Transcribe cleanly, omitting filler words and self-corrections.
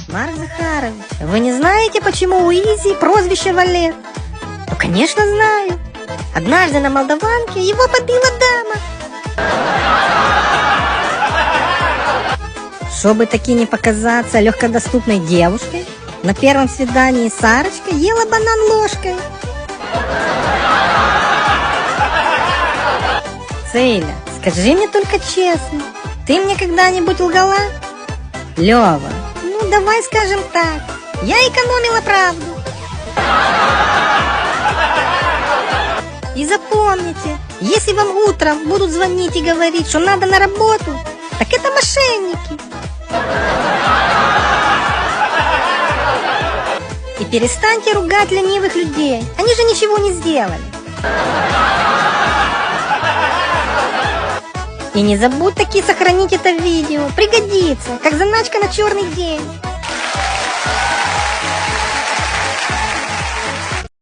Марк Захарович, вы не знаете, почему у Изи прозвище Валет? Ну, конечно, знаю. Однажды на Молдаванке его побила дама. Чтобы таки не показаться легкодоступной девушкой, на первом свидании Сарочка ела банан ложкой. Цейля, скажи мне только честно, ты мне когда-нибудь лгала? Лёва, ну давай скажем так, я экономила правду. И запомните, если вам утром будут звонить и говорить, что надо на работу, так это мошенники. И перестаньте ругать ленивых людей, они же ничего не сделали. И не забудь таки сохранить это видео, пригодится, как заначка на черный день.